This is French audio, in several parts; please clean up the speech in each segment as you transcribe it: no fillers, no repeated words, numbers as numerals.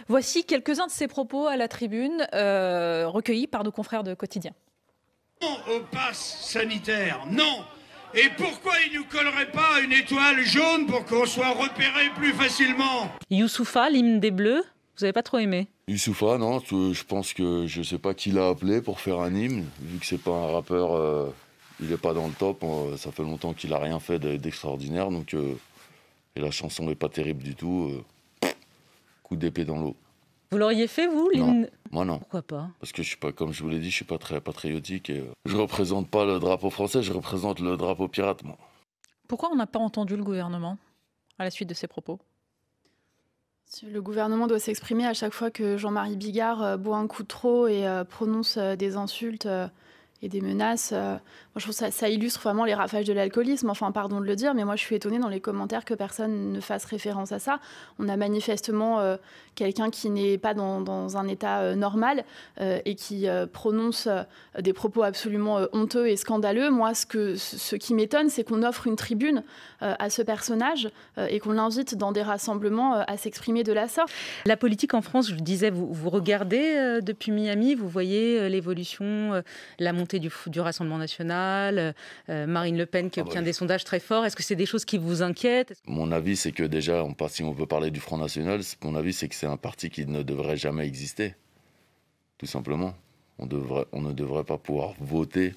Voici quelques-uns de ses propos à la tribune, recueillis par nos confrères de Quotidien. Non au pass sanitaire, non. Et pourquoi il ne nous collerait pas une étoile jaune pour qu'on soit repéré plus facilement? Youssoupha, l'hymne des Bleus, vous n'avez pas trop aimé? Youssoupha, non, je pense que je sais pas qui l'a appelé pour faire un hymne, vu que c'est pas un rappeur, il est pas dans le top, ça fait longtemps qu'il a rien fait d'extraordinaire, donc et la chanson est pas terrible du tout, coup d'épée dans l'eau. Vous l'auriez fait, vous, l'hymne? Non, moi non. Pourquoi pas? Parce que je suis pas, comme je vous l'ai dit, je suis pas très patriotique et je représente pas le drapeau français, je représente le drapeau pirate, moi. Pourquoi on n'a pas entendu le gouvernement à la suite de ces propos? Le gouvernement doit s'exprimer à chaque fois que Jean-Marie Bigard boit un coup de trop et prononce des insultes et des menaces. Moi, je trouve que ça illustre vraiment les ravages de l'alcoolisme. Enfin, pardon de le dire, mais moi, je suis étonnée dans les commentaires que personne ne fasse référence à ça. On a manifestement quelqu'un qui n'est pas dans un état normal et qui prononce des propos absolument honteux et scandaleux. Moi, ce qui m'étonne, c'est qu'on offre une tribune à ce personnage et qu'on l'invite dans des rassemblements à s'exprimer de la sorte. La politique en France, je le disais, vous regardez depuis Miami, vous voyez l'évolution, la montée du Rassemblement national, Marine Le Pen qui obtient des sondages très forts. Est-ce que c'est des choses qui vous inquiètent? Mon avis, c'est que déjà, si on veut parler du Front National, mon avis, c'est que c'est un parti qui ne devrait jamais exister. Tout simplement. On ne devrait pas pouvoir voter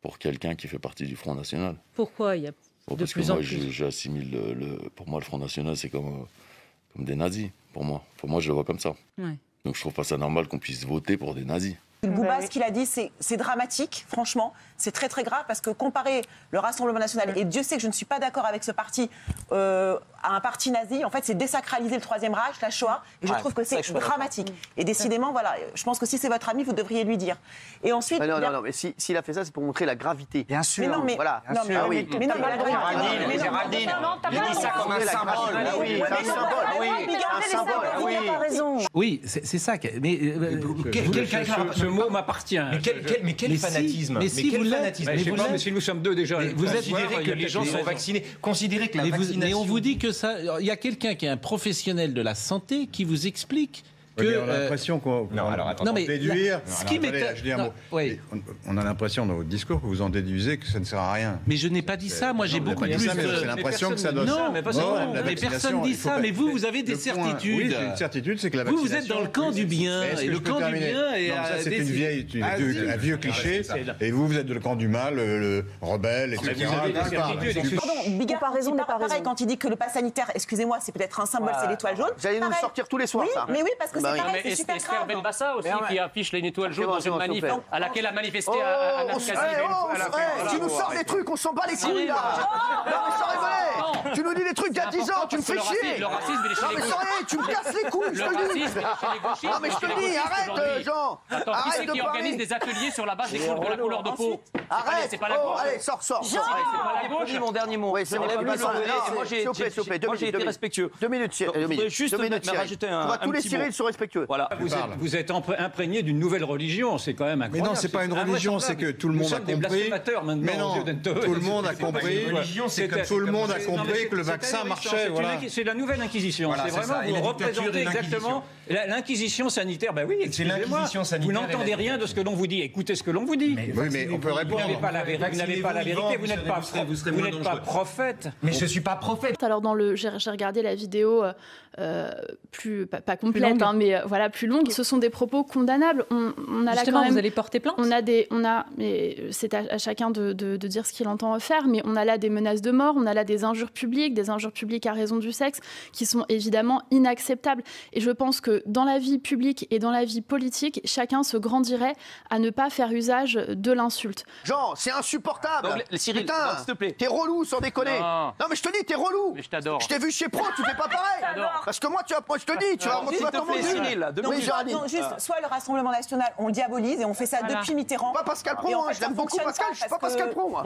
pour quelqu'un qui fait partie du Front National. Pourquoi? Il y a de plus en plus. J'assimile pour moi, le Front National, c'est comme des nazis, pour moi. Pour moi, je le vois comme ça. Ouais. Donc je trouve pas ça normal qu'on puisse voter pour des nazis. Bouba, ce qu'il a dit, c'est dramatique, franchement. C'est très très grave parce que comparer le Rassemblement national, et Dieu sait que je ne suis pas d'accord avec ce parti, à un parti nazi, en fait, c'est désacraliser le Troisième Reich, la Shoah, et je trouve que c'est dramatique. Et décidément, voilà, je pense que si c'est votre ami, vous devriez lui dire. Et ensuite... Non, mais s'il a fait ça, c'est pour montrer la gravité. Bien sûr. Mais non, mais... Voilà. Non, mais, oui. Mais non, mais Géraldine, il dit ça comme un symbole. Oui, c'est un symbole. Oui, il n'a pas raison. Oui, c'est ça. Mais ce mot m'appartient. Mais quel fanatisme. Mais si vous l'êtes. Mais si nous sommes deux déjà. Vous considérez que les gens sont vaccinés. Considérez que la vaccination... Mais on vous dit que ça... Il y a quelqu'un qui est un professionnel de la santé qui vous explique que... On a l'impression qu'on déduire... Ce qui m'étonne... On a l'impression dans votre discours que vous en déduisez que ça ne sert à rien. Mais je n'ai pas dit ça. Moi, j'ai beaucoup plus... J'ai l'impression que ça doit... Non, mais personne dit ça. Mais vous avez des certitudes. Oui, j'ai une certitude, c'est que la vaccination... Vous êtes dans le camp du bien. Et le camp du bien est... Ça, c'est un vieux cliché. Et vous êtes le camp du mal, le rebelle, etc. Pardon, Bigard a raison, pareil quand il dit que le pass sanitaire, excusez-moi, c'est peut-être un symbole, c'est l'étoile jaune. Vous allez nous sortir tous les soirs, ça. Mais oui, parce que c'est pareil, c'est super Esther grave. Benbassa aussi qui affiche une étoile jaune dans une manif à laquelle a manifesté à Naskasi. Tu nous sors des trucs, on s'en bat les couilles là. Non mais sans rigoler. Tu nous dis des trucs d'il y a 10 ans, tu me fais chier. Le racisme, il est chez les gauchistes. Non mais tu me casses les couilles, je te le dis. Non mais je te le dis, arrête Jean. Attends, qui c'est qui organise des ateliers sur la base de la couleur de peau? Arrête. C'est pas la gauche. Allez, sors. C'est pas la gauche. Mon dernier mot. Oui, c'est vrai. Moi, j'ai été respectueux. 2 minutes, Je voudrais juste me rajouter un tous les petit Cyril mot. sont respectueux. Voilà. Vous êtes imprégné d'une nouvelle religion, c'est quand même incroyable. Mais non, c'est pas une religion, c'est que tout le monde a compris. Mais non, tout le monde a compris. Tout le monde a compris que le vaccin marchait. C'est la nouvelle Inquisition. C'est vraiment, vous représentez exactement l'Inquisition sanitaire. Ben oui, excusez-moi. Vous n'entendez rien de ce que l'on vous dit. Écoutez ce que l'on vous dit. Oui, mais on peut répondre. Vous n'avez pas la vérité, vous n'êtes pas prophète. Mais je ne suis pas prophète. Alors j'ai regardé la vidéo pas complète, hein, mais voilà, plus longue. Ce sont des propos condamnables. On a là quand même, vous allez porter plainte. Mais c'est à chacun de dire ce qu'il entend faire. Mais on a là des menaces de mort, on a là des injures publiques à raison du sexe, qui sont évidemment inacceptables. Et je pense que dans la vie publique et dans la vie politique, chacun se grandirait à ne pas faire usage de l'insulte. Jean, c'est insupportable. Cyril, putain, s'il te plaît. T'es relou sans déconner. Non. Non mais je te dis, t'es relou. Mais je t'adore. Je t'ai vu chez Pro, tu fais pas pareil. Parce que moi, je te dis, tu vas t'en manger. Donc juste, soit le Rassemblement national, on le diabolise et on fait ça depuis Mitterrand. Pas Pascal Pro, je l'aime beaucoup Pascal, je suis pas Pascal Pro, moi.